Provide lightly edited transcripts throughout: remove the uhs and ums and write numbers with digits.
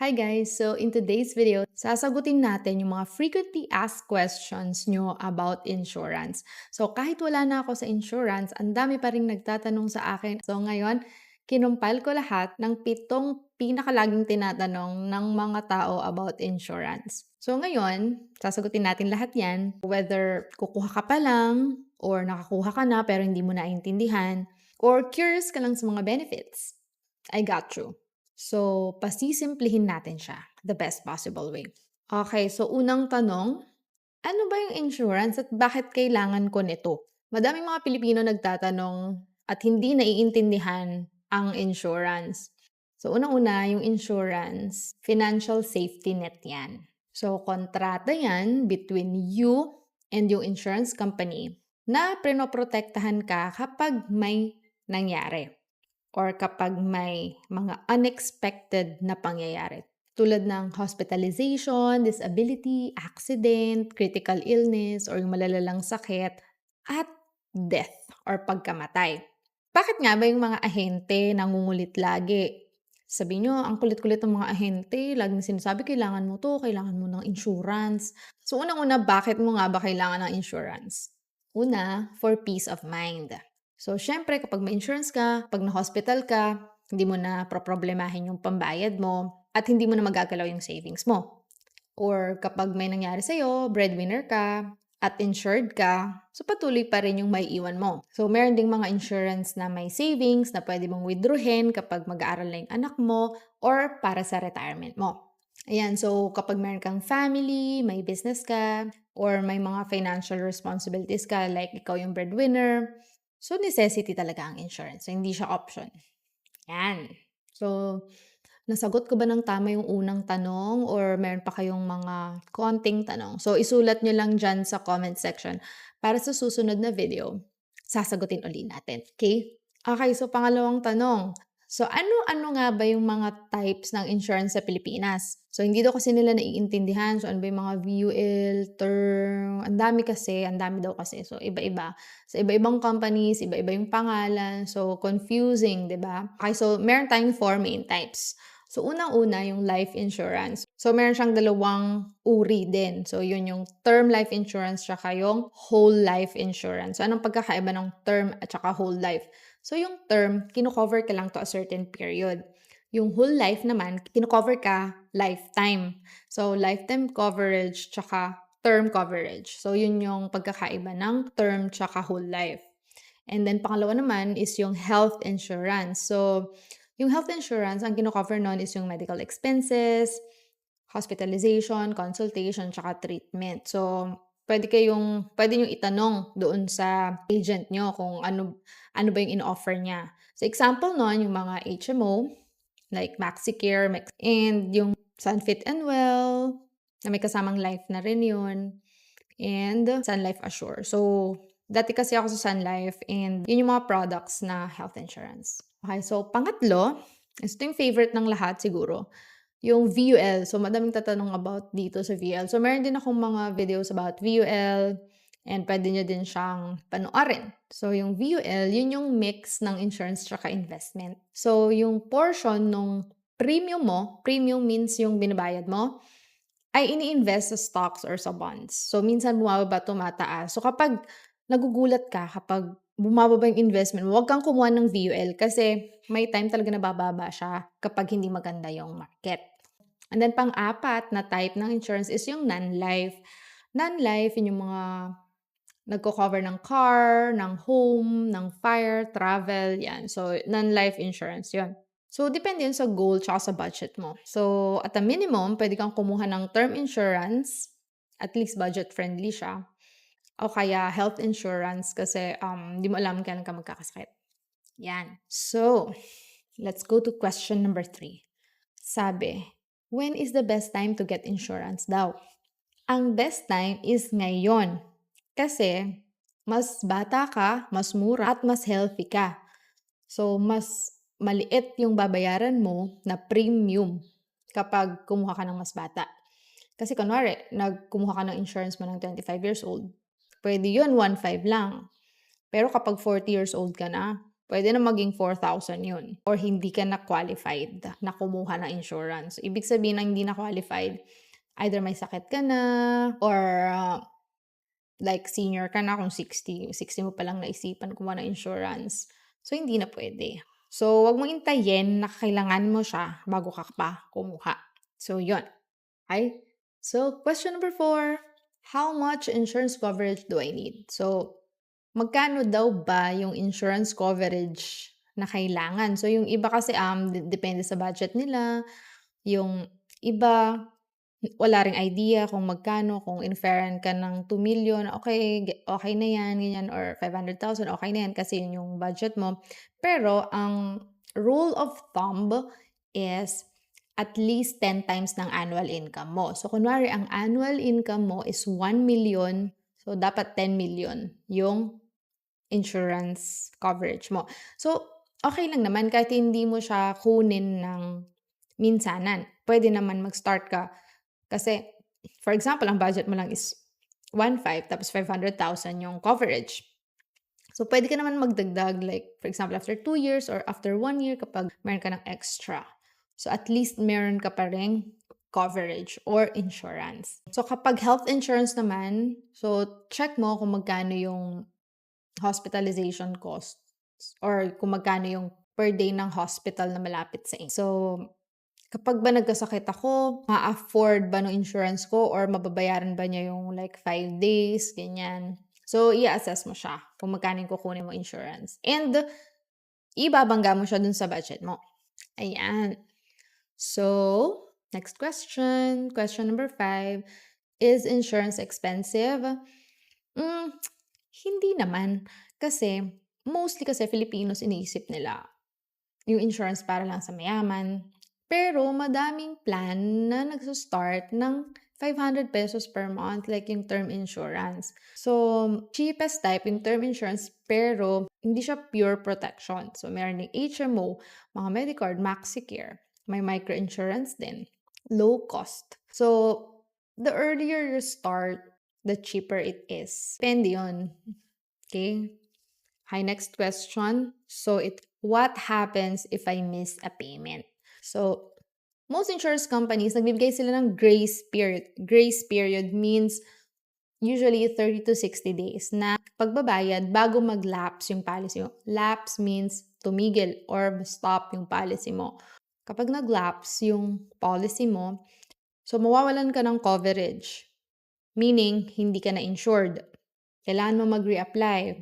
Hi guys! So in today's video, sasagutin natin yung mga frequently asked questions nyo about insurance. So kahit wala na ako sa insurance, ang dami pa rin nagtatanong sa akin. So ngayon, kinumpile ko lahat ng 7 pinakalaging tinatanong ng mga tao about insurance. So ngayon, sasagutin natin lahat yan, whether kukuha ka pa lang, or nakakuha ka na pero hindi mo naintindihan, or curious ka lang sa mga benefits. I got you. So, pasisimplihin natin siya the best possible way. Okay, so unang tanong, ano ba yung insurance at bakit kailangan ko nito? Madaming mga Pilipino nagtatanong at hindi naiintindihan ang insurance. So, unang-una, yung insurance, financial safety net yan. So, kontrata yan between you and yung insurance company na prinoprotektahan ka kapag may nangyari or kapag may mga unexpected na pangyayari. Tulad ng hospitalization, disability, accident, critical illness, or yung malalalang sakit, at death or pagkamatay. Bakit nga ba yung mga ahente nangungulit lagi? Sabi nyo, ang kulit-kulit ng mga ahente, laging sinasabi, kailangan mo to, kailangan mo ng insurance. So unang-una, bakit mo nga ba kailangan ng insurance? Una, for peace of mind. So, syempre, kapag may insurance ka, pag na-hospital ka, hindi mo na problemahin yung pambayad mo at hindi mo na magagalaw yung savings mo. Or kapag may nangyari sa'yo, breadwinner ka at insured ka, so patuloy pa rin yung may iwan mo. So, meron ding mga insurance na may savings na pwede mong withdrawin kapag mag-aaral na yung anak mo or para sa retirement mo. Ayan, so kapag meron kang family, may business ka, or may mga financial responsibilities ka, like ikaw yung breadwinner, so necessity talaga ang insurance. So, hindi siya option. Yan. So, nasagot ko ba ng tama yung unang tanong or meron pa kayong mga konting tanong? So, isulat nyo lang dyan sa comment section para sa susunod na video, sasagutin uli natin. Okay? Okay, so pangalawang tanong. So, ano-ano nga ba yung mga types ng insurance sa Pilipinas? So, hindi daw kasi nila naiintindihan. So, ano ba yung mga VUL, term, ang dami daw kasi. So, iba-iba. Sa iba-ibang companies, iba-iba yung pangalan. So, confusing, di ba? Okay, so meron tayong 4 main types. So, unang-una, yung life insurance. So, meron siyang dalawang uri din. So, yun yung term life insurance tsaka yung whole life insurance. So, anong pagkakaiba ng term at tsaka whole life? So, yung term, kino-cover ka lang to a certain period. Yung whole life naman, kino-cover ka lifetime. So, lifetime coverage tsaka term coverage. So, yun yung pagkakaiba ng term tsaka whole life. And then, pangalawa naman is yung health insurance. So, yung health insurance, ang kino-cover nun is yung medical expenses, hospitalization, consultation, tsaka treatment. So, pwede nyo itanong doon sa agent nyo kung ano ba yung in-offer niya. So, example nun, yung mga HMO, like MaxiCare, and yung Sunfit and Well, na may kasamang life na rin yun, and Sun Life Assure. So, dati kasi ako sa Sun Life, and yun yung mga products na health insurance. Okay, so pangatlo, ito yung favorite ng lahat siguro, yung VUL. So, madaming tatanong about dito sa VUL. So, meron din akong mga videos about VUL and pwede nyo din siyang panoorin. So, yung VUL, yun yung mix ng insurance tsaka investment. So, yung portion ng premium mo, premium means yung binabayad mo, ay ini-invest sa stocks or sa bonds. So, minsan bumababa, tumataas. So, kapag nagugulat ka, kapag bumababa yung investment mo, huwag kang kumuha ng VUL kasi may time talaga na bababa siya kapag hindi maganda yung market. And then, pang-apat na type ng insurance is yung non-life. Non-life, yun yung mga nagko-cover ng car, ng home, ng fire, travel, yan. So, non-life insurance yun. So, depende yun sa goal tsaka sa budget mo. So, at a minimum, pwede kang kumuha ng term insurance, at least budget-friendly siya. O kaya health insurance kasi di mo alam kailan ka magkakasakit. Yan. So, let's go to question number 3. Sabi, when is the best time to get insurance daw? Ang best time is ngayon. Kasi, mas bata ka, mas mura, at mas healthy ka. So, mas maliit yung babayaran mo na premium kapag kumuha ka ng mas bata. Kasi kunwari, kumuha ka ng insurance mo ng 25 years old, pwede yun, 1.5 lang. Pero kapag 40 years old ka na, Pwede na maging 4,000 yun or hindi ka na qualified na kumuha ng insurance. Ibig sabihin ng hindi na qualified, either may sakit ka na or like senior ka na kung 60 mo palang naisipan kumuha ng insurance. So, hindi na pwede. So, wag mong intayin na kailangan mo siya bago ka pa kumuha. So, yun. Okay? So, question number 4, how much insurance coverage do I need? So, magkano daw ba yung insurance coverage na kailangan? So, yung iba kasi depende sa budget nila. Yung iba, wala ring idea kung magkano, kung in-offeran ka ng 2 million, okay na yan, ganyan, or 500,000, okay na yan kasi yun yung budget mo. Pero ang rule of thumb is at least 10 times ng annual income mo. So, kunwari, ang annual income mo is 1 million, so dapat 10 million yung insurance coverage mo. So, okay lang naman kahit hindi mo siya kunin ng minsanan. Pwede naman mag-start ka kasi, for example, ang budget mo lang is 1.5 tapos 500,000 yung coverage. So, pwede ka naman magdagdag like, for example, after 2 years or after 1 year kapag meron ka ng extra. So, at least meron ka pa ring coverage or insurance. So, kapag health insurance naman, so check mo kung magkano yung hospitalization costs or kung magkano yung per day ng hospital na malapit sa inyo. So, kapag ba nagkasakit ako, ma-afford ba ng insurance ko or mababayaran ba niya yung like 5 days, ganyan. So, i-assess mo siya kung magkano yung kukunin mo insurance. And, ibabangga mo siya dun sa budget mo. Ayan. So, next question. Question number 5. Is insurance expensive? Hindi naman. Kasi, mostly kasi Filipinos iniisip nila yung insurance para lang sa mayaman. Pero madaming plan na nagso-start ng 500 pesos per month like yung term insurance. So, cheapest type yung term insurance pero hindi siya pure protection. So, meron yung HMO, mga Medicard, MaxiCare. May micro-insurance din. Low cost. So, the earlier you start, the cheaper it is. Depende yun. Okay? Hi, next question. So, what happens if I miss a payment? So, most insurance companies, nagbibigay sila ng grace period. Grace period means usually 30 to 60 days na pagbabayad bago mag-lapse yung policy mo. Lapse means tumigil or stop yung policy mo. Kapag nag-lapse yung policy mo, so mawawalan ka ng coverage. Meaning, hindi ka na insured. Kailangan mo mag-reapply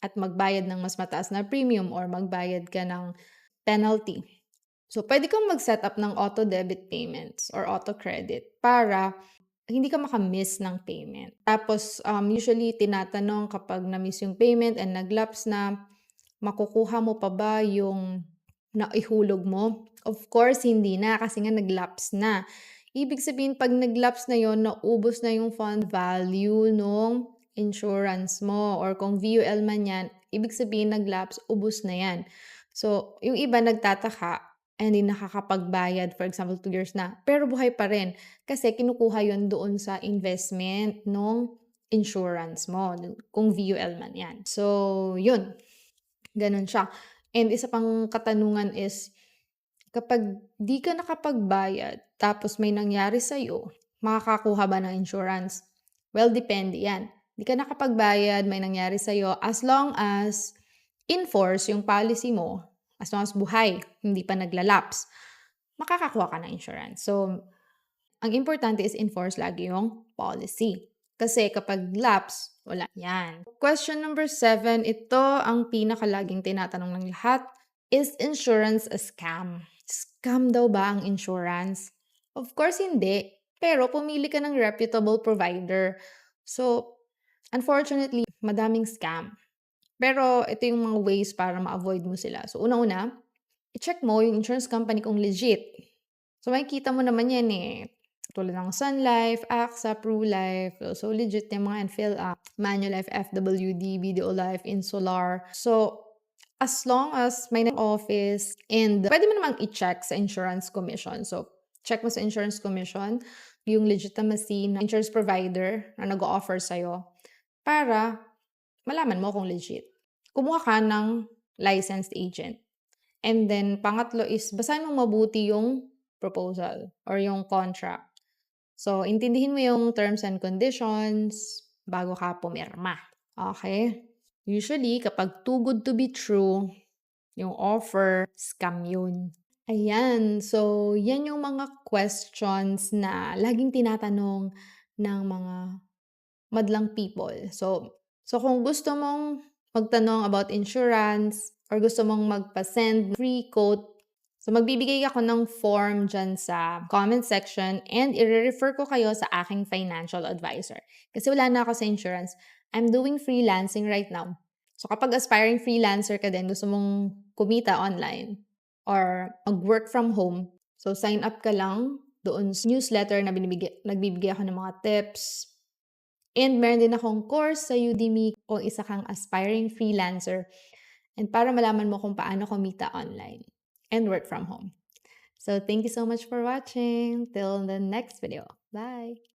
at magbayad ng mas mataas na premium or magbayad ka ng penalty. So, pwede kang mag-set up ng auto-debit payments or auto-credit para hindi ka makamiss ng payment. Tapos, usually, tinatanong kapag na-miss yung payment and nag-lapse na, makukuha mo pa ba yung naihulog mo? Of course, hindi na kasi nga nag-lapse na. Ibig sabihin, pag nag-lapse na yon, naubos na yung fund value nung insurance mo or kung VUL man yan, ibig sabihin nag-lapse, ubos na yan. So, yung iba nagtataka, hindi nakakapagbayad, for example, 2 years na. Pero buhay pa rin kasi kinukuha yon doon sa investment nung insurance mo, kung VUL man yan. So, yun. Ganun siya. And isa pang katanungan is, kapag di ka nakapagbayad, tapos may nangyari sa'yo, makakakuha ba ng insurance? Well, depende yan. Di ka nakapagbayad, may nangyari sa'yo, as long as in-force yung policy mo, as long as buhay, hindi pa naglalapse, makakakuha ka ng insurance. So, ang importante is enforce lagi yung policy. Kasi kapag lapse, wala yan. Question number 7, ito ang pinakalaging tinatanong ng lahat. Is insurance a scam? Scam daw ba ang insurance? Of course, hindi. Pero pumili ka ng reputable provider. So, unfortunately, madaming scam. Pero ito yung mga ways para ma-avoid mo sila. So, una-una, i-check mo yung insurance company kung legit. So, makikita mo naman yan eh. Tulad ng Sun Life, AXA, Pru Life. So, legit yung mga PhilUp, Manulife, FWD, BDO Life, Insular. So, as long as may office and pwede mo namang i-check sa insurance commission. So, check mo sa insurance commission yung legitimacy ng insurance provider na nag-o-offer sa'yo para malaman mo kung legit. Kumuha ka ng licensed agent. And then pangatlo is basahin mo mabuti yung proposal or yung contract. So, intindihin mo yung terms and conditions bago ka pumirma. Okay? Usually, kapag too good to be true, yung offer, scam yun. Ayan. So, yan yung mga questions na laging tinatanong ng mga madlang people. So kung gusto mong magtanong about insurance or gusto mong magpa-send free quote, so magbibigay ako ng form dyan sa comment section and i-refer ko kayo sa aking financial advisor. Kasi wala na ako sa insurance. I'm doing freelancing right now. So kapag aspiring freelancer ka din, gusto mong kumita online or mag-work from home, so sign up ka lang doon sa newsletter na nagbibigay ako ng mga tips. And meron din akong course sa Udemy kung isa kang aspiring freelancer and para malaman mo kung paano kumita online and work from home. So thank you so much for watching. Till the next video. Bye!